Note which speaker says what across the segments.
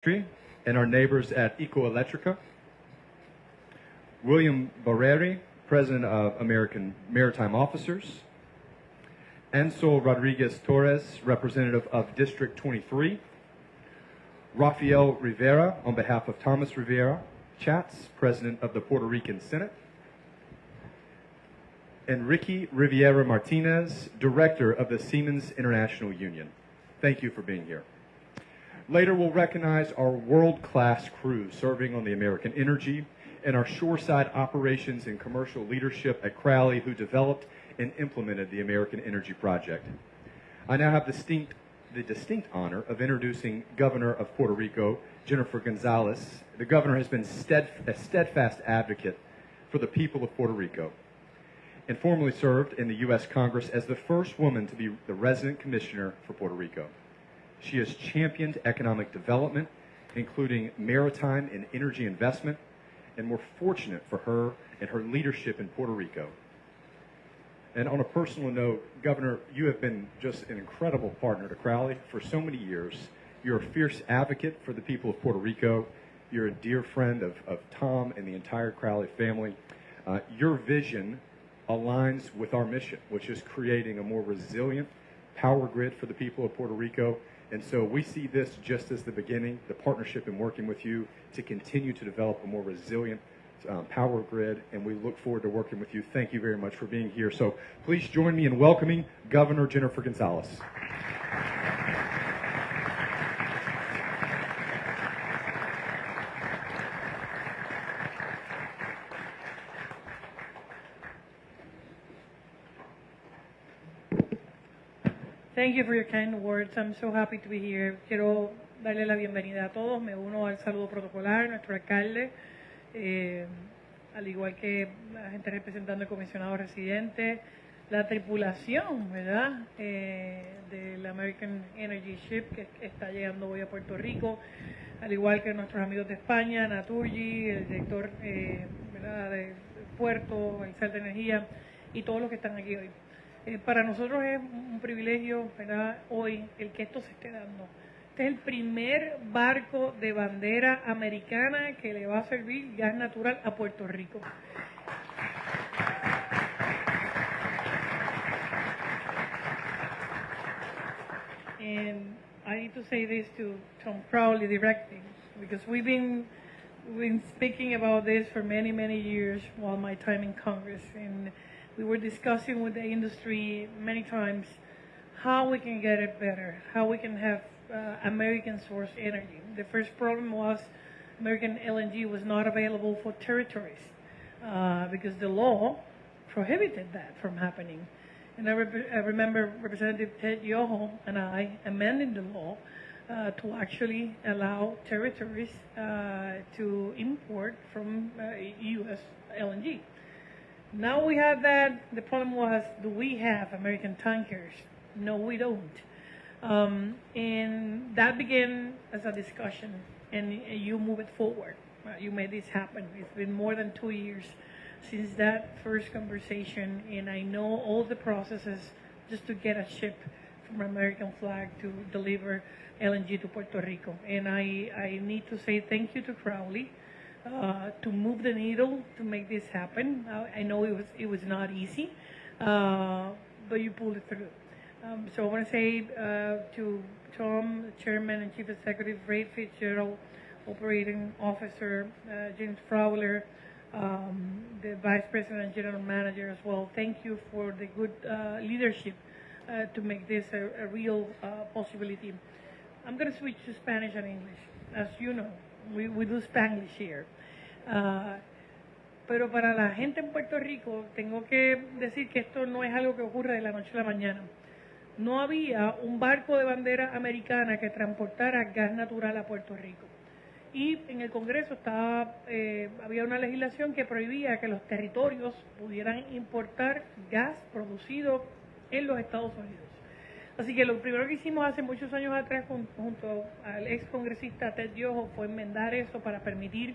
Speaker 1: and our neighbors at Ecoelectrica. William Barreri, President of American Maritime Officers. Ansel Rodriguez Torres, Representative of District 23. Rafael Rivera, on behalf of Thomas Rivera Chats, President of the Puerto Rican Senate. And Ricky Riviera Martinez, Director of the Seamen's International Union. Thank you for being here. Later, we'll recognize our world-class crew serving on the American Energy and our shoreside operations and commercial leadership at Crowley who developed and implemented the American Energy Project. I now have the distinct honor of introducing Governor of Puerto Rico, Jennifer Gonzalez. The governor has been a steadfast advocate for the people of Puerto Rico and formerly served in the U.S. Congress as the first woman to be the resident commissioner for Puerto Rico. She has championed economic development, including maritime and energy investment, and we're fortunate for her and her leadership in Puerto Rico. And on a personal note, Governor, you have been just an incredible partner to Crowley for so many years. You're a fierce advocate for the people of Puerto Rico. You're a dear friend of Tom and the entire Crowley family. Your vision aligns with our mission, which is creating a more resilient power grid for the people of Puerto Rico. And so we see this just as the beginning, the partnership in working with you to continue to develop a more resilient power grid, and we look forward to working with you. Thank you very much for being here. So please join me in welcoming Governor Jennifer Gonzalez.
Speaker 2: Thank you for your kind words. I'm so happy to be here. Quiero darle la bienvenida a todos. Me uno al saludo protocolar, nuestro alcalde, al igual que la gente representando el comisionado residente, la tripulación, ¿verdad?, del American Energy Ship que está llegando hoy a Puerto Rico, al igual que nuestros amigos de España, Naturgi, el director ¿verdad?, del puerto, el CEL de Energía y todos los que están aquí hoy. Para nosotros es un privilegio, ¿verdad?, hoy el que esto se esté dando. Este es el primer barco de bandera americana que le va a servir gas natural a Puerto Rico. And I need to say this to Tom Crowley directly, because we've been speaking about this for many, many years while my time in Congress. And we were discussing with the industry many times how we can get it better, how we can have American source energy. The first problem was American LNG was not available for territories because the law prohibited that from happening. And I remember Representative Ted Yoho and I amending the law to actually allow territories to import from U.S. LNG. Now we have that. The problem was, do we have American tankers? No, we don't. And that began as a discussion, and you move it forward. You made this happen. It's been more than 2 years since that first conversation, and I know all the processes just to get a ship from American flag to deliver LNG to Puerto Rico. And I need to say thank you to Crowley to move the needle to make this happen. I know it was not easy, but you pulled it through. So I want to say to Tom, the Chairman and Chief Executive, Ray Fitzgerald, Operating Officer James Fowler, the Vice President and General Manager as well. Thank you for the good leadership to make this a real possibility. I'm going to switch to Spanish and English. As you know, we do Spanglish here. Pero para la gente en Puerto Rico, tengo que decir que esto no es algo que ocurre de la noche a la mañana. No había un barco de bandera americana que transportara gas natural a Puerto Rico. Y en el Congreso había una legislación que prohibía que los territorios pudieran importar gas producido en los Estados Unidos. Así que lo primero que hicimos hace muchos años atrás junto al ex congresista Ted Yoho fue enmendar eso para permitir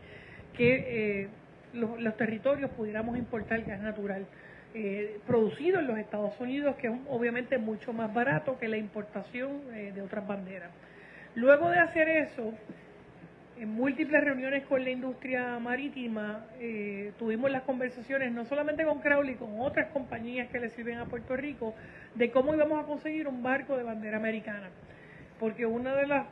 Speaker 2: que los territorios pudiéramos importar gas natural producido en los Estados Unidos, que es obviamente mucho más barato que la importación de otras banderas. Luego de hacer eso, en múltiples reuniones con la industria marítima, tuvimos las conversaciones no solamente con Crowley, con otras compañías que le sirven a Puerto Rico, de cómo íbamos a conseguir un barco de bandera americana. Porque una de las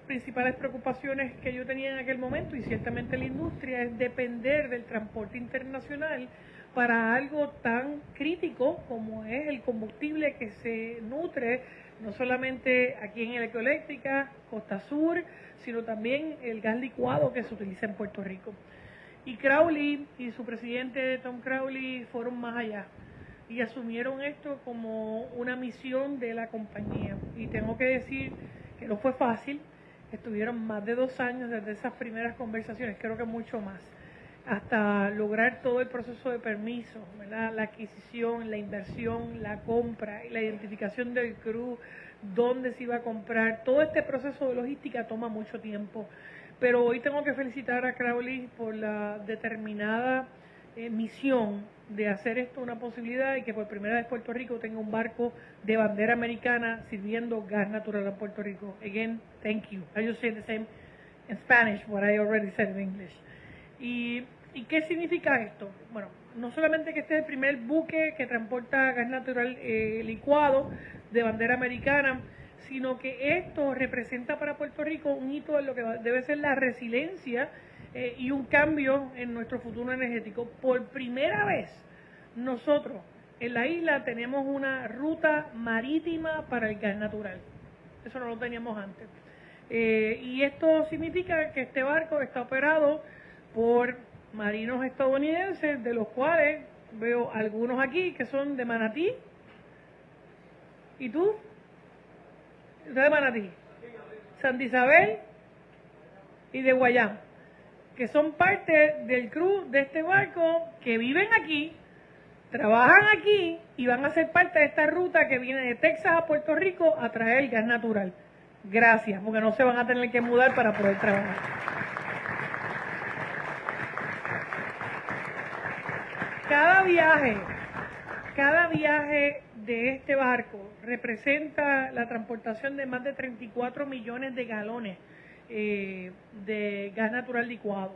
Speaker 2: principales preocupaciones que yo tenía en aquel momento, y ciertamente la industria, es depender del transporte internacional para algo tan crítico como es el combustible que se nutre no solamente aquí en Electroeléctrica, Costa Sur, sino también el gas licuado que se utiliza en Puerto Rico. Y Crowley y su presidente Tom Crowley fueron más allá y asumieron esto como una misión de la compañía. Y tengo que decir que no fue fácil, estuvieron más de 2 años desde esas primeras conversaciones, creo que mucho más, hasta lograr todo el proceso de permiso, ¿verdad? La adquisición, la inversión, la compra, la identificación del crew, dónde se iba a comprar. Todo este proceso de logística toma mucho tiempo. Pero hoy tengo que felicitar a Crowley por la determinada misión de hacer esto una posibilidad y que por primera vez Puerto Rico tenga un barco de bandera americana sirviendo gas natural a Puerto Rico. Again, thank you. I just say the same in Spanish what I already said in English. ¿Y qué significa esto? Bueno, no solamente que este es el primer buque que transporta gas natural licuado de bandera americana, sino que esto representa para Puerto Rico un hito en lo que debe ser la resiliencia y un cambio en nuestro futuro energético. Por primera vez, nosotros en la isla tenemos una ruta marítima para el gas natural. Eso no lo teníamos antes. Y esto significa que este barco está operado por marinos estadounidenses, de los cuales veo algunos aquí que son de Manatí. ¿Y tú? ¿Usted de Manatí? Santa Isabel y de Guayán, que son parte del crew de este barco, que viven aquí, trabajan aquí y van a ser parte de esta ruta que viene de Texas a Puerto Rico a traer gas natural. Gracias, porque no se van a tener que mudar para poder trabajar. Cada viaje de este barco representa la transportación de más de 34 millones de galones de gas natural licuado,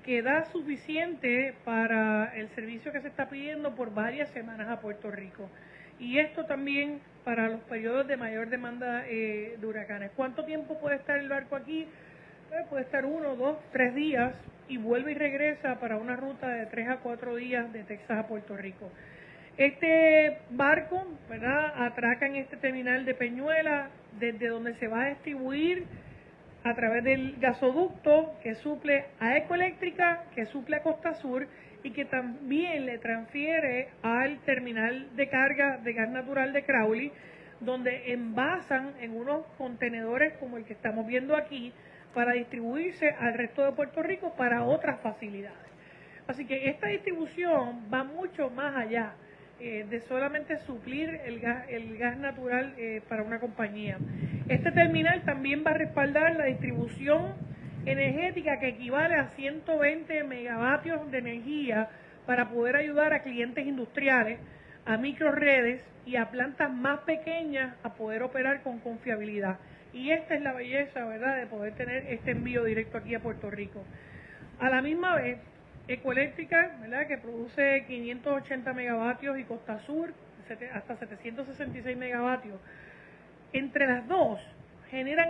Speaker 2: que da suficiente para el servicio que se está pidiendo por varias semanas a Puerto Rico. Y esto también para los periodos de mayor demanda de huracanes. ¿Cuánto tiempo puede estar el barco aquí? Puede estar 1, 2, 3 días y vuelve y regresa para una ruta de 3 a 4 días de Texas a Puerto Rico. Este barco, ¿verdad?, atraca en este terminal de Peñuela, desde donde se va a distribuir a través del gasoducto que suple a Ecoeléctrica, que suple a Costa Sur y que también le transfiere al terminal de carga de gas natural de Crowley, donde envasan en unos contenedores como el que estamos viendo aquí para distribuirse al resto de Puerto Rico para otras facilidades. Así que esta distribución va mucho más allá de solamente suplir el gas natural para una compañía. Este terminal también va a respaldar la distribución energética que equivale a 120 megavatios de energía para poder ayudar a clientes industriales, a microredes y a plantas más pequeñas a poder operar con confiabilidad. Y esta es la belleza, ¿verdad?, de poder tener este envío directo aquí a Puerto Rico. A la misma vez, Ecoeléctrica, ¿verdad?, que produce 580 megavatios y Costa Sur hasta 766 megavatios. Entre las dos generan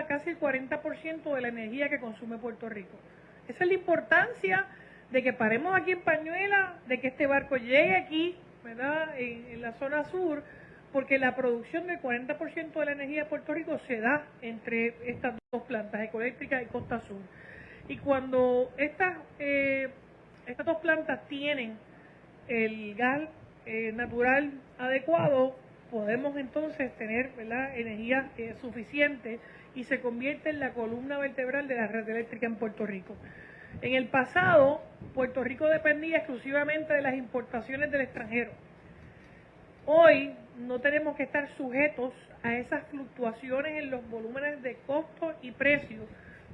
Speaker 2: casi el 40% de la energía que consume Puerto Rico. Esa es la importancia de que paremos aquí en Peñuela, de que este barco llegue aquí, ¿verdad?, en la zona sur, porque la producción del 40% de la energía de Puerto Rico se da entre estas dos plantas, Ecoeléctrica y Costa Sur. Y cuando estas dos plantas tienen el gas natural adecuado, podemos entonces tener, ¿verdad?, energía suficiente y se convierte en la columna vertebral de la red eléctrica en Puerto Rico. En el pasado, Puerto Rico dependía exclusivamente de las importaciones del extranjero. Hoy no tenemos que estar sujetos a esas fluctuaciones en los volúmenes de costos y precios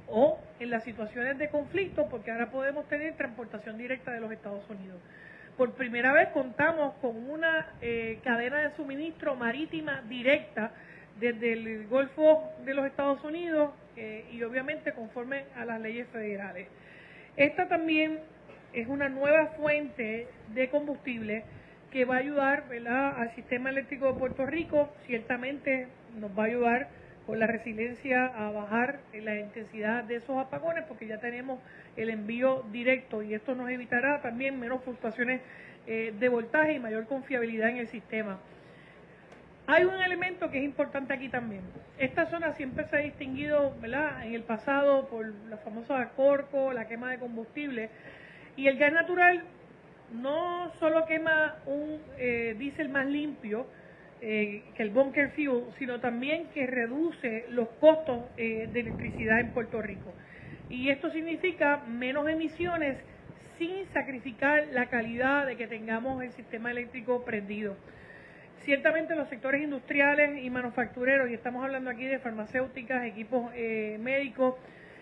Speaker 2: o en las situaciones de conflicto, porque ahora podemos tener transportación directa de los Estados Unidos. Por primera vez contamos con una cadena de suministro marítima directa desde el Golfo de los Estados Unidos y obviamente conforme a las leyes federales. Esta también es una nueva fuente de combustible que va a ayudar, ¿verdad?, al sistema eléctrico de Puerto Rico. Ciertamente nos va a ayudar con la resiliencia a bajar la intensidad de esos apagones, porque ya tenemos el envío directo y esto nos evitará también menos fluctuaciones de voltaje y mayor confiabilidad en el sistema. Hay un elemento que es importante aquí también. Esta zona siempre se ha distinguido, ¿verdad?, en el pasado por la famosa corco, la quema de combustible, y el gas natural no solo quema un diésel más limpio que el bunker fuel, sino también que reduce los costos de electricidad en Puerto Rico. Y esto significa menos emisiones sin sacrificar la calidad de que tengamos el sistema eléctrico prendido. Ciertamente los sectores industriales y manufactureros, y estamos hablando aquí de farmacéuticas, equipos médicos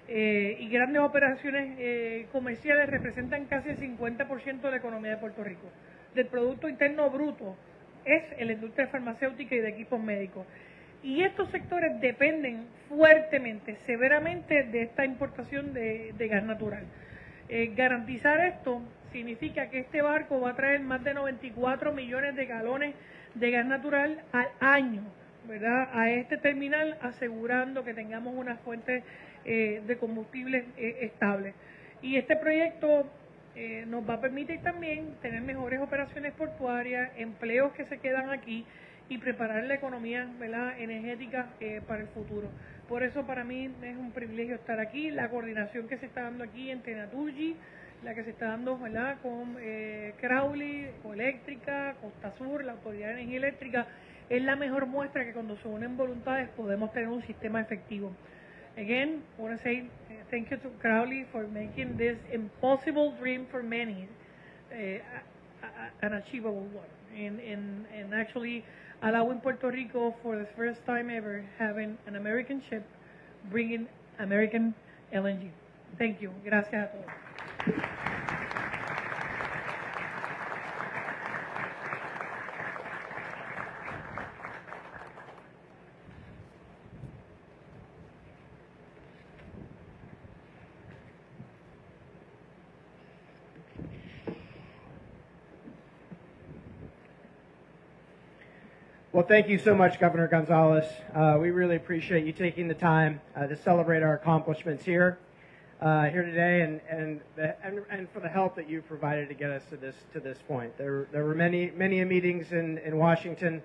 Speaker 2: y grandes operaciones comerciales, representan casi el 50% de la economía de Puerto Rico. Del Producto Interno Bruto es la industria farmacéutica y de equipos médicos. Y estos sectores dependen fuertemente, severamente, de esta importación de gas natural. Garantizar esto significa que este barco va a traer más de 94 millones de galones de gas natural al año, ¿verdad?, a este terminal, asegurando que tengamos una fuente de combustible estable. Y este proyecto nos va a permitir también tener mejores operaciones portuarias, empleos que se quedan aquí y preparar la economía, ¿verdad?, energética para el futuro. Por eso para mí es un privilegio estar aquí. La coordinación que se está dando aquí entre Naturgy, la que se está dando, ¿verdad?, con Crowley, Eléctrica, Costa Sur, la Autoridad de Energía Eléctrica, es la mejor muestra que cuando se unen voluntades podemos tener un sistema efectivo. Again, I want to say thank you to Crowley for making this impossible dream for many an achievable one, and actually allowing Puerto Rico for the first time ever having an American ship bringing American LNG. Thank you. Gracias a todos.
Speaker 3: Well, thank you so much, Governor Gonzalez. We really appreciate you taking the time to celebrate our accomplishments here today, and for the help that you provided to get us to this point. There were many meetings in Washington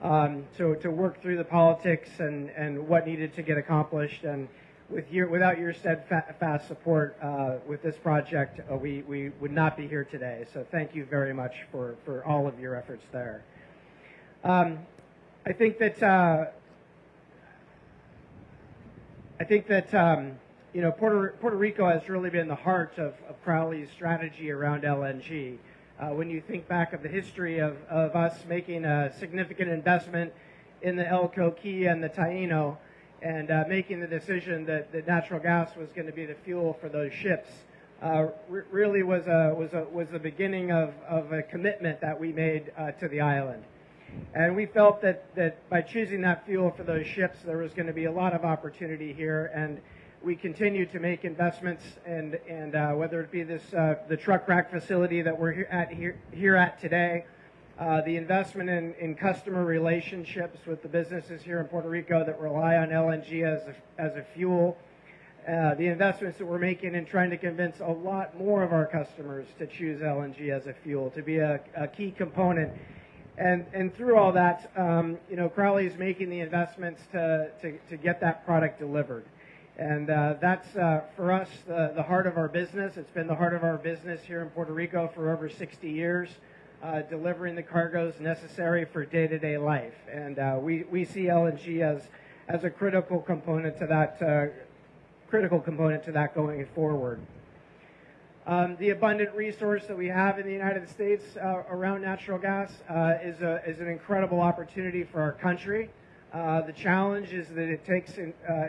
Speaker 3: to work through the politics and what needed to get accomplished, and without your steadfast support with this project, we would not be here today. So thank you very much for all of your efforts there. I think that Puerto Rico has really been the heart of Crowley's strategy around LNG. When you think back of the history of us making a significant investment in the El Coquí and the Taino, and making the decision that natural gas was going to be the fuel for those ships, really was the beginning of a commitment that we made to the island. And we felt that by choosing that fuel for those ships, there was going to be a lot of opportunity here, and we continue to make investments, and whether it be the truck rack facility that we're here at today, the investment in customer relationships with the businesses here in Puerto Rico that rely on LNG as a fuel, the investments that we're making in trying to convince a lot more of our customers to choose LNG as a fuel, to be a key component. And through all that, Crowley is making the investments to get that product delivered. And that's, for us, the heart of our business. It's been the heart of our business here in Puerto Rico for over 60 years, delivering the cargoes necessary for day-to-day life. And we see LNG as a critical component to that going forward. The abundant resource that we have in the United States around natural gas is an incredible opportunity for our country. The challenge is that it takes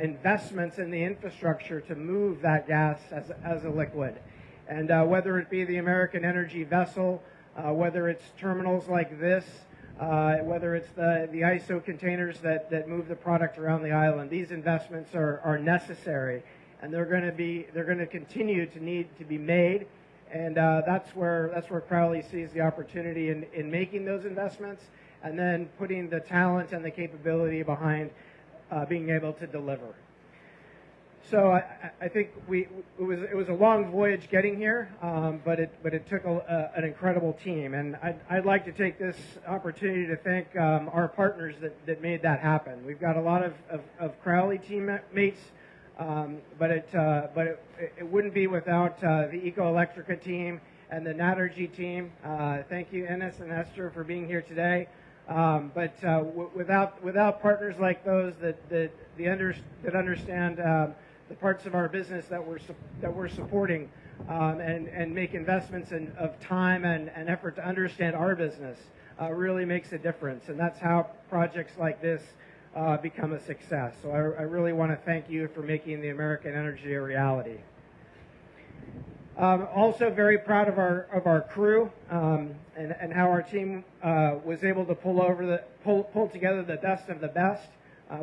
Speaker 3: investments in the infrastructure to move that gas as a liquid. And whether it be the American Energy vessel, whether it's terminals like this, whether it's the ISO containers that move the product around the island. These investments are necessary, and they're going to continue to need to be made, and that's where Crowley sees the opportunity in making those investments, and then putting the talent and the capability behind being able to deliver. So I think it was a long voyage getting here, but it took an incredible team, and I'd like to take this opportunity to thank our partners that made that happen. We've got a lot of Crowley teammates, but it wouldn't be without the Eco Electrica team and the Naturgy team. Thank you, Ennis and Esther, for being here today. But without partners like those that understand the parts of our business that we're supporting, and make investments of time and effort to understand our business, really makes a difference. And that's how projects like this become a success. So I really want to thank you for making the American Energy a reality. Also very proud of our crew, and how our team was able to pull together the best of the best.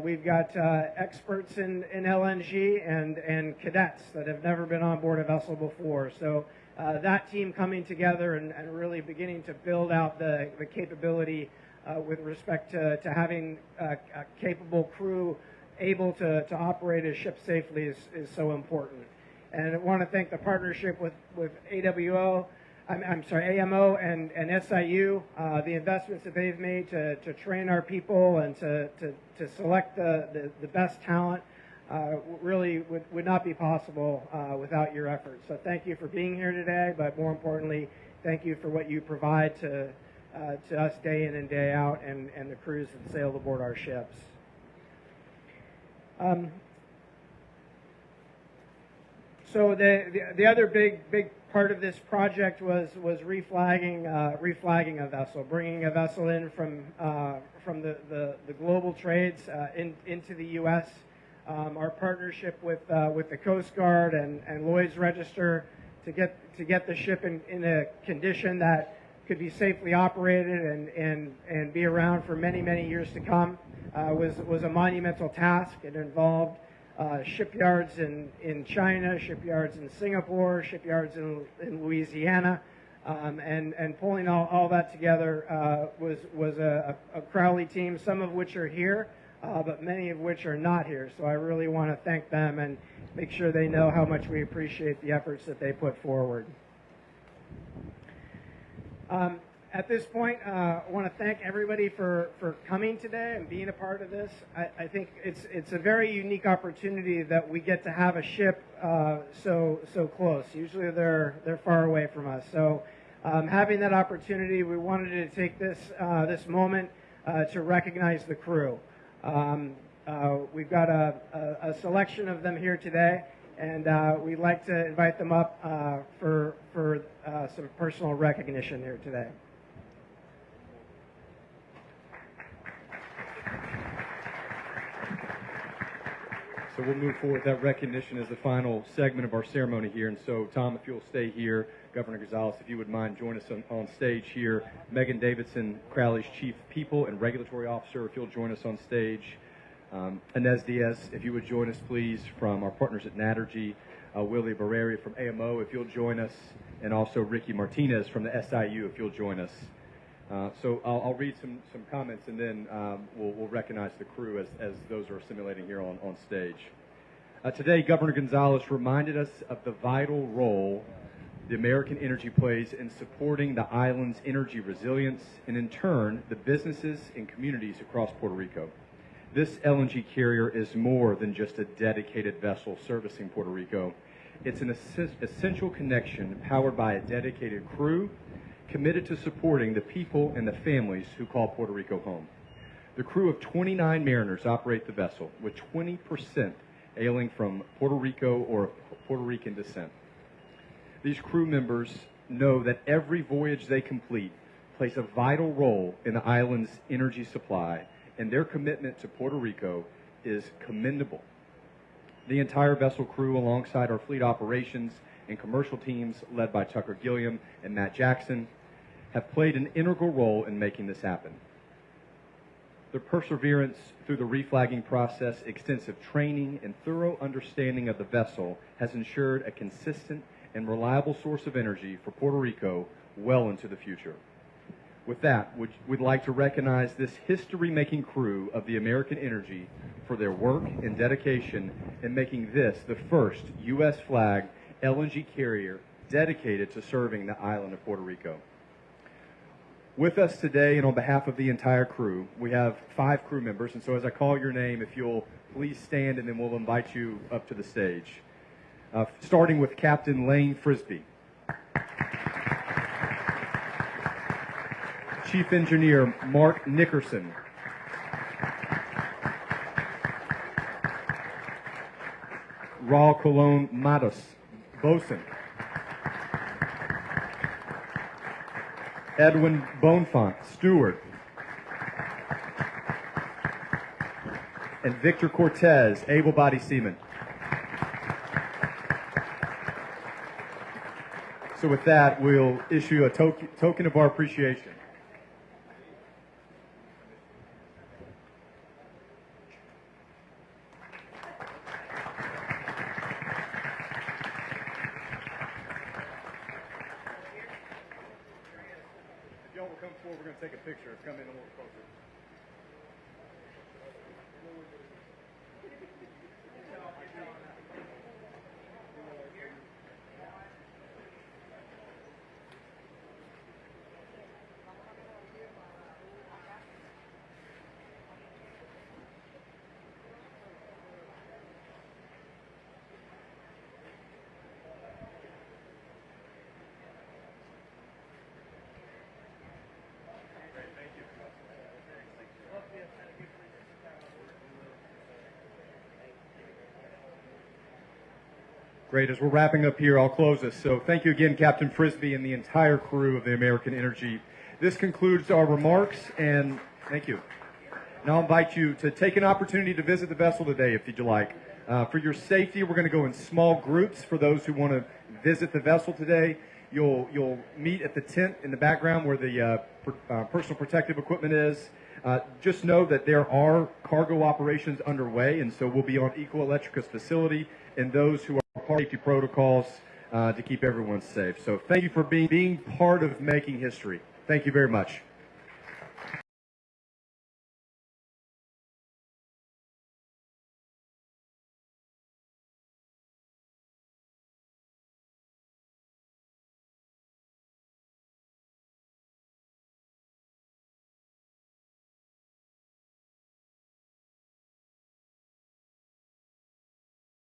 Speaker 3: We've got experts in LNG and cadets that have never been on board a vessel before. So that team coming together and really beginning to build out the capability with respect to having a capable crew able to operate a ship safely is so important. And I want to thank the partnership with AMO and SIU, the investments that they've made to train our people and to select the best talent really would not be possible without your efforts. So thank you for being here today, but more importantly, thank you for what you provide to us day in and day out, and the crews that sail aboard our ships. So the other big part of this project was reflagging a vessel, bringing a vessel in from the global trades into the U.S. Our partnership with the Coast Guard and Lloyd's Register to get the ship in a condition that could be safely operated and be around for many years to come was a monumental task. It involved shipyards in China, shipyards in Singapore, shipyards in Louisiana, and pulling all that together was a Crowley team, some of which are here, but many of which are not here. So I really want to thank them and make sure they know how much we appreciate the efforts that they put forward. At this point, I want to thank everybody for coming today and being a part of this. I think it's a very unique opportunity that we get to have a ship so close. Usually they're far away from us. So having that opportunity, we wanted to take this moment to recognize the crew. We've got a selection of them here today, and we'd like to invite them up for some personal recognition here today.
Speaker 1: So we'll move forward. That recognition is the final segment of our ceremony here. And so, Tom, if you'll stay here, Governor Gonzalez, if you would mind, join us on stage here. Megan Davidson, Crowley's Chief People and Regulatory Officer, if you'll join us on stage. Inez Diaz, if you would join us, please, from our partners at Naturgy. Willie Barreri from AMO, if you'll join us. And also Ricky Martinez from the SIU, if you'll join us. So I'll read some comments, and then we'll recognize the crew as those are assimilating here on stage. Today, Governor Gonzalez reminded us of the vital role the American energy plays in supporting the island's energy resilience, and in turn, the businesses and communities across Puerto Rico. This LNG carrier is more than just a dedicated vessel servicing Puerto Rico. It's an essential connection powered by a dedicated crew, committed to supporting the people and the families who call Puerto Rico home. The crew of 29 mariners operate the vessel, with 20% hailing from Puerto Rico or of Puerto Rican descent. These crew members know that every voyage they complete plays a vital role in the island's energy supply, and their commitment to Puerto Rico is commendable. The entire vessel crew, alongside our fleet operations and commercial teams led by Tucker Gilliam and Matt Jackson, have played an integral role in making this happen. Their perseverance through the reflagging process, extensive training, and thorough understanding of the vessel has ensured a consistent and reliable source of energy for Puerto Rico well into the future. With that, we'd like to recognize this history-making crew of the American Energy for their work and dedication in making this the first U.S. flag LNG carrier dedicated to serving the island of Puerto Rico. With us today, and on behalf of the entire crew, we have 5 crew members, and so as I call your name, if you'll please stand, and then we'll invite you up to the stage. Starting with Captain Lane Frisbee. Chief Engineer Mark Nickerson. Raul Colon Matos, Bosun. Edwin Bonfont, Steward. And Victor Cortez, able-bodied seaman. So with that, we'll issue a token of our appreciation. If y'all will come forward, we're going to take a picture. Come in a little closer. Great. As we're wrapping up here, I'll close this. So thank you again, Captain Frisbee and the entire crew of the American Energy. This concludes our remarks, and thank you. Now I'll invite you to take an opportunity to visit the vessel today, if you'd like. For your safety, we're going to go in small groups for those who want to visit the vessel today. You'll meet at the tent in the background where the personal protective equipment is. Just know that there are cargo operations underway, and so we'll be on Eco Electricus facility and those who are part of safety protocols to keep everyone safe. So thank you for being part of making history. Thank you very much.